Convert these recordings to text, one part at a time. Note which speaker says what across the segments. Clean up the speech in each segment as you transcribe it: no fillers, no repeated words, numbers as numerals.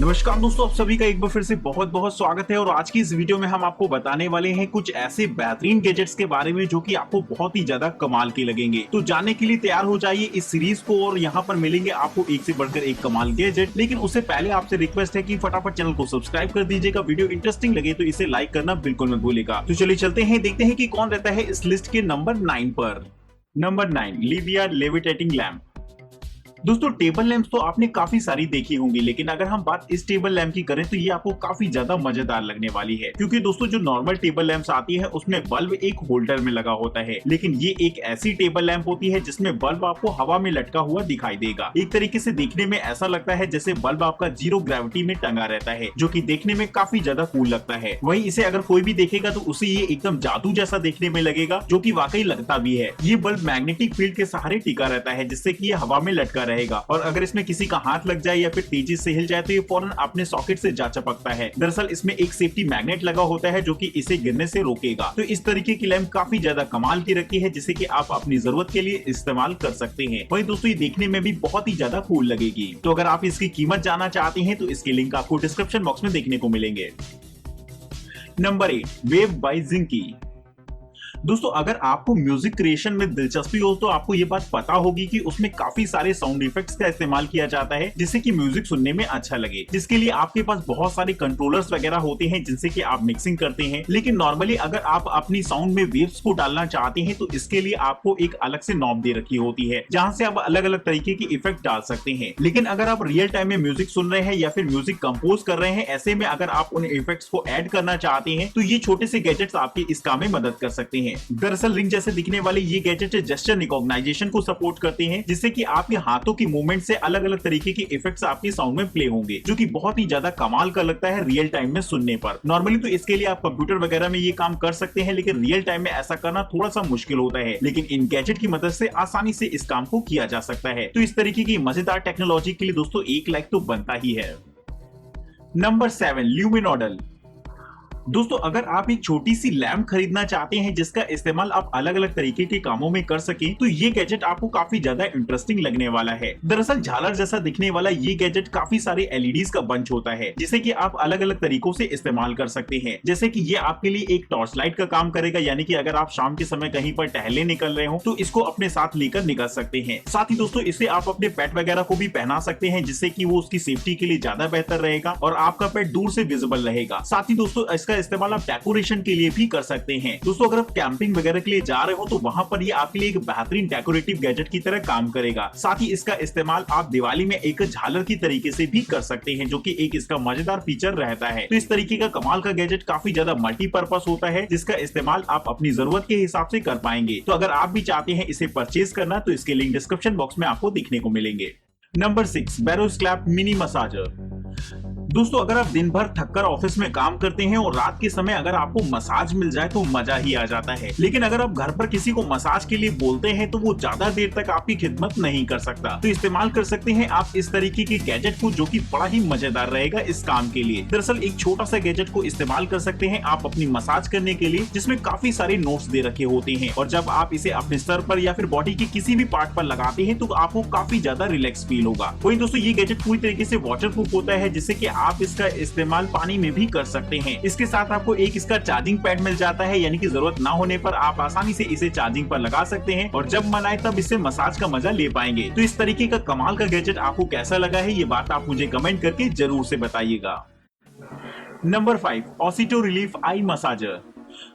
Speaker 1: नमस्कार दोस्तों, आप सभी का एक बार फिर से बहुत बहुत स्वागत है। और आज की इस वीडियो में हम आपको बताने वाले हैं कुछ ऐसे बेहतरीन गैजेट्स के बारे में जो कि आपको बहुत ही ज्यादा कमाल के लगेंगे। तो जानने के लिए तैयार हो जाइए इस सीरीज को, और यहाँ पर मिलेंगे आपको एक से बढ़कर एक कमाल गैजेट। लेकिन उससे पहले आपसे रिक्वेस्ट है कि फटाफट चैनल को सब्सक्राइब कर दीजिएगा। वीडियो इंटरेस्टिंग लगे तो इसे लाइक करना बिल्कुल मत भूलिएगा। तो चलिए चलते हैं, देखते हैं कि कौन रहता है इस लिस्ट के नंबर 9 पर। Number 9, Livia levitating lamp. दोस्तों, टेबल लैंप तो आपने काफी सारी देखी होंगी, लेकिन अगर हम बात इस टेबल लैंप की करें तो ये आपको काफी ज्यादा मजेदार लगने वाली है। क्योंकि दोस्तों, जो नॉर्मल टेबल लैंप्स आती है उसमें बल्ब एक होल्डर में लगा होता है, लेकिन ये एक ऐसी टेबल लैंप होती है जिसमें बल्ब आपको हवा में लटका हुआ दिखाई देगा। एक तरीके से देखने में ऐसा लगता है जैसे बल्ब आपका जीरो ग्रेविटी में टंगा रहता है, जो कि देखने में काफी ज्यादा कूल लगता है। वहीं इसे अगर कोई भी देखेगा तो उसे ये एकदम जादू जैसा देखने में लगेगा, जो कि वाकई लगता भी है। ये बल्ब मैग्नेटिक फील्ड के सहारे टिका रहता है, जिससे कि ये हवा में लटका रहेगा, और अगर इसमें किसी का हाथ लग जाए या फिर तेजी से हिल जाए तो ये फौरन अपने सॉकेट से जा चिपकता है। दरअसल इसमें एक सेफ्टी मैग्नेट लगा होता है जो कि इसे गिरने से रोकेगा। तो इस तरीके की लैंप काफी ज्यादा कमाल की रखी है, जिसे कि आप अपनी जरूरत के लिए इस्तेमाल कर सकते हैं। वहीं दोस्तों, ये देखने में भी बहुत ही ज्यादा कूल लगेगी। तो अगर आप इसकी कीमत जानना चाहते हैं तो इसके लिंक आपको डिस्क्रिप्शन बॉक्स में देखने को मिलेंगे। Number 8, wave by Zinky. दोस्तों, अगर आपको म्यूजिक क्रिएशन में दिलचस्पी हो तो आपको ये बात पता होगी कि उसमें काफी सारे साउंड इफेक्ट्स का इस्तेमाल किया जाता है, जिससे कि म्यूजिक सुनने में अच्छा लगे। जिसके लिए आपके पास बहुत सारे कंट्रोलर्स वगैरह होते हैं जिनसे कि आप मिक्सिंग करते हैं। लेकिन नॉर्मली अगर आप अपनी साउंड में वेव्स को डालना चाहते हैं तो इसके लिए आपको एक अलग से नॉब दे रखी होती है, जहां से आप अलग अलग तरीके की इफेक्ट डाल सकते हैं। लेकिन अगर आप रियल टाइम में म्यूजिक सुन रहे हैं या फिर म्यूजिक कंपोज कर रहे हैं, ऐसे में अगर आप उन इफेक्ट्स को ऐड करना चाहते हैं तो ये छोटे से गैजेट्स आपके इस काम में मदद कर सकते हैं। दरअसल रिंग जैसे दिखने वाले ये गैजेट जेस्चर रिकॉग्नाइजेशन को सपोर्ट करते हैं, जिससे कि आपके हाथों की मूवमेंट से अलग अलग तरीके के इफेक्ट्स आपके साउंड में प्ले होंगे, जो कि बहुत ही ज्यादा कमाल का लगता है रियल टाइम में सुनने पर। नॉर्मली तो इसके लिए आप कंप्यूटर वगैरह में ये काम कर सकते हैं, लेकिन रियल टाइम में ऐसा करना थोड़ा सा मुश्किल होता है। लेकिन इन गैजेट की मदद से आसानी से इस काम को किया जा सकता है। तो इस तरीके की मजेदार टेक्नोलॉजी के लिए दोस्तों एक लाइक तो बनता ही है। नंबर 7, ल्यूमिनॉडल। दोस्तों, अगर आप एक छोटी सी लैंप खरीदना चाहते हैं जिसका इस्तेमाल आप अलग अलग तरीके के कामों में कर सकें, तो ये गैजेट आपको काफी ज्यादा इंटरेस्टिंग लगने वाला है। दरअसल झालर जैसा दिखने वाला ये गैजेट काफी सारे एलईडीज का बंच होता है, जिसे कि आप अलग अलग तरीकों से इस्तेमाल कर सकते हैं। जैसे कि ये आपके लिए एक टॉर्च लाइट का काम करेगा, यानी कि अगर आप शाम के समय कहीं पर टहलने निकल रहे हो तो इसको अपने साथ लेकर निकल सकते हैं। साथ ही दोस्तों, इसे आप अपने पेट वगैरह को भी पहना सकते हैं, जिससे कि वो उसकी सेफ्टी के लिए ज्यादा बेहतर रहेगा और आपका पेट दूर से विजिबल रहेगा। साथ ही दोस्तों, इसका इस्तेमाल आप डेकोरेशन के लिए भी कर सकते हैं। दोस्तों, अगर आप कैंपिंग वगैरह के लिए जा रहे हो तो वहां पर ये आपके लिए एक बेहतरीन डेकोरेटिव गैजेट की तरह काम करेगा। साथ ही इसका इस्तेमाल आप दिवाली में एक झालर की तरीके से भी कर सकते हैं, जो कि एक इसका मजेदार फीचर रहता है। तो इस तरीके का कमाल का गैजेट काफी ज्यादा मल्टीपर्पस होता है, जिसका इस्तेमाल आप अपनी जरूरत के हिसाब से कर पाएंगे। तो अगर आप भी चाहते हैं इसे परचेज करना तो इसके लिंक डिस्क्रिप्शन बॉक्स में आपको देखने को मिलेंगे। नंबर 6, बैरोस्क्लैप मिनी मसाजर। दोस्तों, अगर आप दिन भर थककर ऑफिस में काम करते हैं और रात के समय अगर आपको मसाज मिल जाए तो मजा ही आ जाता है। लेकिन अगर आप घर पर किसी को मसाज के लिए बोलते हैं तो वो ज्यादा देर तक आपकी खिदमत नहीं कर सकता। तो इस्तेमाल कर सकते हैं आप इस तरीके के गैजेट को, जो कि बड़ा ही मजेदार रहेगा इस काम के लिए। दरअसल एक छोटा सा गैजेट को इस्तेमाल कर सकते हैं आप अपनी मसाज करने के लिए, जिसमें काफी सारे नोट्स दे रखे होते हैं, और जब आप इसे अपने सर पर या फिर बॉडी के किसी भी पार्ट पर लगाते हैं तो आपको काफी ज्यादा रिलैक्स फील होगा। वहीं दोस्तों, ये गैजेट पूरी तरीके से वाटरप्रूफ होता है, जिससे कि आप इसका इस्तेमाल पानी में भी कर सकते हैं। इसके साथ आपको एक इसका चार्जिंग पैड मिल जाता है, यानी कि जरूरत ना होने पर आप आसानी से इसे चार्जिंग पर लगा सकते हैं और जब मन आए तब इससे मसाज का मजा ले पाएंगे। तो इस तरीके का कमाल का गैजेट आपको कैसा लगा है, ये बात आप मुझे कमेंट करके जरूर से बताइएगा। Number 5, ऑसिटो relief eye massager.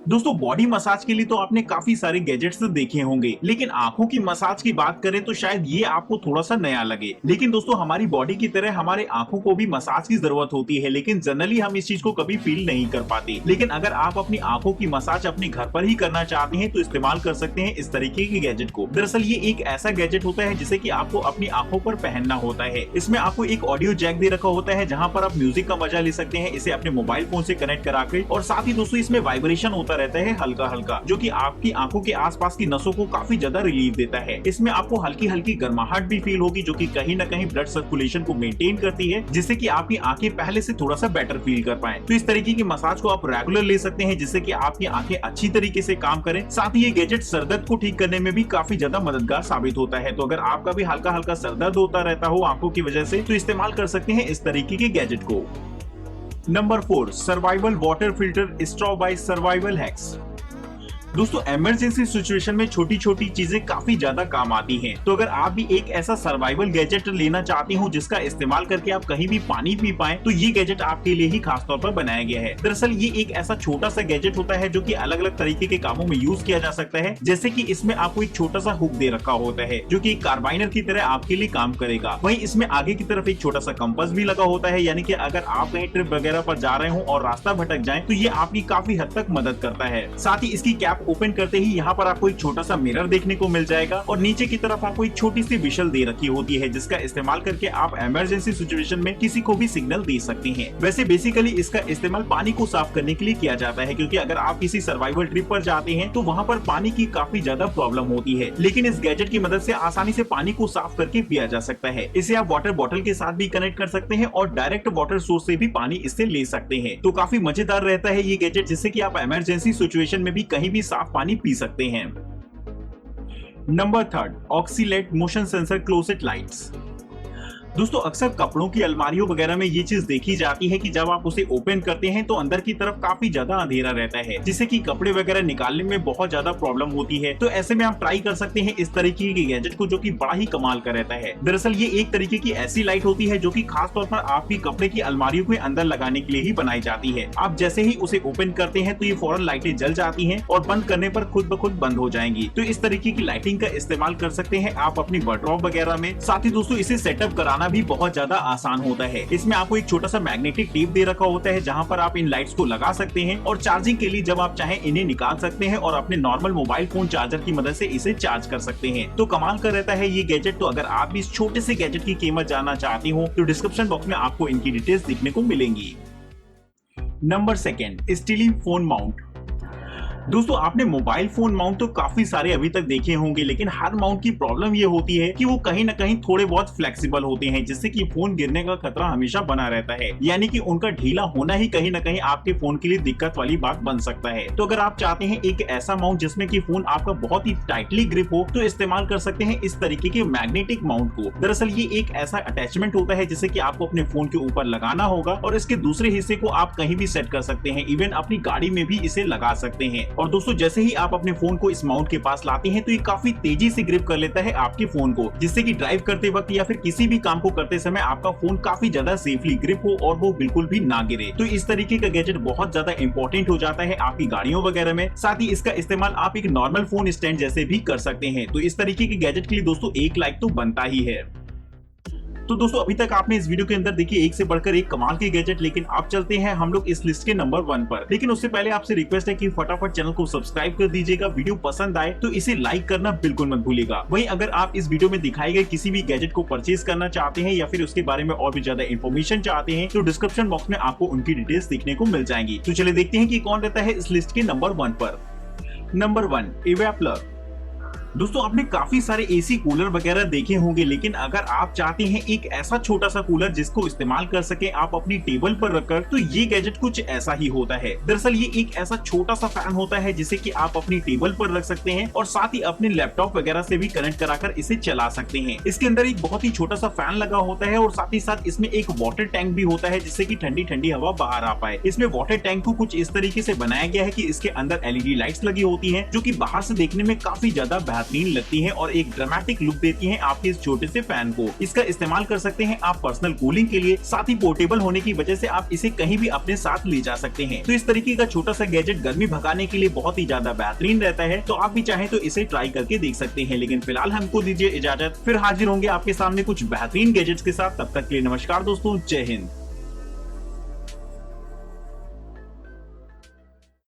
Speaker 1: दोस्तों, बॉडी मसाज के लिए तो आपने काफी सारे गैजेट्स देखे होंगे, लेकिन आंखों की मसाज की बात करें तो शायद ये आपको थोड़ा सा नया लगे। लेकिन दोस्तों, हमारी बॉडी की तरह हमारे आंखों को भी मसाज की जरूरत होती है, लेकिन जनरली हम इस चीज को कभी फील नहीं कर पाते। लेकिन अगर आप अपनी आंखों की मसाज अपने घर पर ही करना चाहते हैं तो इस्तेमाल कर सकते हैं इस तरीके के गैजेट को। दरअसल ये एक ऐसा गैजेट होता है जिसे कि आपको अपनी आंखों पर पहनना होता है। इसमें आपको एक ऑडियो जैक दे रखा होता है, जहां पर आप म्यूजिक का मजा ले सकते हैं इसे अपने मोबाइल फोन से कनेक्ट करा के। और साथ ही दोस्तों, इसमें वाइब्रेशन वाइब्रेशन होता रहता है हल्का हल्का, जो कि आपकी आंखों के आसपास की नसों को काफी ज्यादा रिलीफ देता है। इसमें आपको हल्की हल्की गर्माहट भी फील होगी, जो कि कहीं न कहीं ब्लड सर्कुलेशन को मेंटेन करती है, जिससे कि आपकी आंखें पहले से थोड़ा सा बेटर फील कर पाए। तो इस तरीके की मसाज को आप रेगुलर ले सकते हैं, जिससे कि आपकी आंखें अच्छी तरीके से काम करें। साथ ही ये गैजेट सर दर्द को ठीक करने में भी काफी ज्यादा मददगार साबित होता है। तो अगर आपका भी हल्का हल्का सर दर्द होता रहता हो आंखों की वजह से, तो इस्तेमाल कर सकते हैं इस तरीके के गैजेट को। Number 4, survival water filter straw by survival hacks. दोस्तों, इमरजेंसी सिचुएशन में छोटी छोटी चीजें काफी ज्यादा काम आती हैं। तो अगर आप भी एक ऐसा सर्वाइवल गैजेट लेना चाहते हो जिसका इस्तेमाल करके आप कहीं भी पानी पी पाएं, तो ये गैजेट आपके लिए ही खास तौर पर बनाया गया है। दरअसल ये एक ऐसा छोटा सा गैजेट होता है जो कि अलग अलग तरीके के कामों में यूज किया जा सकता है। जैसे कि इसमें आपको एक छोटा सा हुक दे रखा होता है जो कि एक कार्बाइनर की तरह आपके लिए काम करेगा। वहीं इसमें आगे की तरफ एक छोटा सा कंपास भी लगा होता है, यानी कि अगर आप कहीं ट्रिप वगैरह पर जा रहे हो और रास्ता भटक जाए तो ये आपकी काफी हद तक मदद करता है। साथ ही इसकी कैप ओपन करते ही यहाँ पर आपको एक छोटा सा मिरर देखने को मिल जाएगा और नीचे की तरफ आपको एक छोटी सी विशल दे रखी होती है, जिसका इस्तेमाल करके आप इमरजेंसी सिचुएशन में किसी को भी सिग्नल दे सकते हैं। वैसे बेसिकली इसका इस्तेमाल पानी को साफ करने के लिए किया जाता है, क्योंकि अगर आप किसी सर्वाइवल ट्रिप पर जाते हैं तो वहाँ पर पानी की काफी ज्यादा प्रॉब्लम होती है, लेकिन इस गैजेट की मदद से आसानी से पानी को साफ करके पिया जा सकता है। इसे आप वाटर बॉटल के साथ भी कनेक्ट कर सकते हैं और डायरेक्ट वाटर सोर्स से भी पानी इससे ले सकते हैं। तो काफी मजेदार रहता है ये गैजेट, जिससे कि आप इमरजेंसी सिचुएशन में भी कहीं भी साफ पानी पी सकते हैं। Number 3, oxalate motion sensor closet lights. दोस्तों, अक्सर कपड़ों की अलमारियों वगैरह में ये चीज देखी जाती है कि जब आप उसे ओपन करते हैं तो अंदर की तरफ काफी ज्यादा अंधेरा रहता है, जिससे कि कपड़े वगैरह निकालने में बहुत ज्यादा प्रॉब्लम होती है। तो ऐसे में आप ट्राई कर सकते हैं इस तरीके के गैजेट को, जो कि बड़ा ही कमाल का रहता है। दरअसल ये एक तरीके की ऐसी लाइट होती है जो कि खास तौर पर आपकी कपड़े की अलमारियों के अंदर लगाने के लिए ही बनाई जाती है। आप जैसे ही उसे ओपन करते हैं तो ये फौरन लाइटें जल जाती हैं और बंद करने पर खुद ब खुद बंद हो जाएंगी। तो इस तरीके की लाइटिंग का इस्तेमाल कर सकते हैं आप अपनी वार्डरोब वगैरह में। साथ ही दोस्तों, इसे सेटअप कराना भी बहुत ज्यादा आसान होता है। इसमें आपको एक छोटा सा मैग्नेटिक टेप दे रखा होता है जहां पर आप इन लाइट्स को लगा सकते हैं और चार्जिंग के लिए जब आप चाहें इन्हें निकाल सकते हैं और अपने नॉर्मल मोबाइल फोन चार्जर की मदद से इसे चार्ज कर सकते हैं। तो कमाल का रहता है ये गैजेट। तो अगर आप भी इस छोटे से गैजेट की कीमत जानना चाहते हो तो डिस्क्रिप्शन बॉक्स में आपको इनकी डिटेल्स देखने को मिलेंगी। Number 2, steely phone mount. दोस्तों, आपने मोबाइल फोन माउंट तो काफी सारे अभी तक देखे होंगे, लेकिन हर माउंट की प्रॉब्लम ये होती है कि वो कहीं ना कहीं थोड़े बहुत फ्लेक्सिबल होते हैं, जिससे कि फोन गिरने का खतरा हमेशा बना रहता है। यानी कि उनका ढीला होना ही कहीं ना कहीं आपके फोन के लिए दिक्कत वाली बात बन सकता है। तो अगर आप चाहते हैं एक ऐसा माउंट जिसमें कि फोन आपका बहुत ही टाइटली ग्रिप हो, तो इस्तेमाल कर सकते हैं इस तरीके के मैग्नेटिक माउंट को। दरअसल ये एक ऐसा अटैचमेंट होता है जिसे कि आपको अपने फोन के ऊपर लगाना होगा और इसके दूसरे हिस्से को आप कहीं भी सेट कर सकते हैं, इवन अपनी गाड़ी में भी इसे लगा सकते हैं। और दोस्तों, जैसे ही आप अपने फोन को इस माउंट के पास लाते हैं तो ये काफी तेजी से ग्रिप कर लेता है आपके फोन को, जिससे कि ड्राइव करते वक्त या फिर किसी भी काम को करते समय आपका फोन काफी ज्यादा सेफली ग्रिप हो और वो बिल्कुल भी ना गिरे। तो इस तरीके का गैजेट बहुत ज्यादा इंपॉर्टेंट हो जाता है आपकी गाड़ियों वगैरह में। साथ ही इसका इस्तेमाल आप एक नॉर्मल फोन स्टैंड जैसे भी कर सकते हैं। तो इस तरीके के गैजेट के लिए दोस्तों एक लाइक तो बनता ही है। तो दोस्तों, अभी तक आपने इस वीडियो के अंदर देखिए एक से बढ़कर एक कमाल के गैजेट, लेकिन अब चलते हैं हम लोग इस लिस्ट के नंबर 1 पर। लेकिन उससे पहले आपसे रिक्वेस्ट है कि फटाफट चैनल को सब्सक्राइब कर दीजिएगा। वीडियो पसंद आए तो इसे लाइक करना बिल्कुल मत भूलिएगा। वहीं अगर आप इस वीडियो में दिखाए गए किसी भी गैजेट को परचेज करना चाहते हैं या फिर उसके बारे में और भी ज्यादा इन्फॉर्मेशन चाहते हैं तो डिस्क्रिप्शन बॉक्स में आपको उनकी डिटेल्स देखने को मिल जाएंगी। तो चलिए देखते हैं कि कौन रहता है इस लिस्ट के नंबर 1 पर। नंबर 1, इवेपलर। दोस्तों, आपने काफी सारे एसी कूलर वगैरह देखे होंगे, लेकिन अगर आप चाहते हैं एक ऐसा छोटा सा कूलर जिसको इस्तेमाल कर सके आप अपनी टेबल पर रखकर, तो ये गैजेट कुछ ऐसा ही होता है। दरअसल ये एक ऐसा छोटा सा फैन होता है जिसे कि आप अपनी टेबल पर रख सकते हैं और साथ ही अपने लैपटॉप वगैरह से भी कनेक्ट कराकर इसे चला सकते हैं। इसके अंदर एक बहुत ही छोटा सा फैन लगा होता है और साथ ही साथ इसमें एक वाटर टैंक भी होता है जिससे कि ठंडी ठंडी हवा बाहर आ पाए। इसमें वाटर टैंक को कुछ इस तरीके से बनाया गया है कि इसके अंदर एलईडी लाइट्स लगी होती है, जो कि बाहर से देखने में काफी ज्यादा बेहतरीन लगती है और एक ड्रामेटिक लुक देती हैं आपके इस छोटे से फैन को। इसका इस्तेमाल कर सकते हैं आप पर्सनल कूलिंग के लिए। साथ ही पोर्टेबल होने की वजह से आप इसे कहीं भी अपने साथ ले जा सकते हैं। तो इस तरीके का छोटा सा गैजेट गर्मी भगाने के लिए बहुत ही ज्यादा बेहतरीन रहता है। तो आप भी चाहें तो इसे ट्राई करके देख सकते हैं। लेकिन फिलहाल हमको दीजिए इजाजत, फिर हाजिर होंगे आपके सामने कुछ बेहतरीन गैजेट्स के साथ। तब तक के लिए नमस्कार दोस्तों, जय हिंद।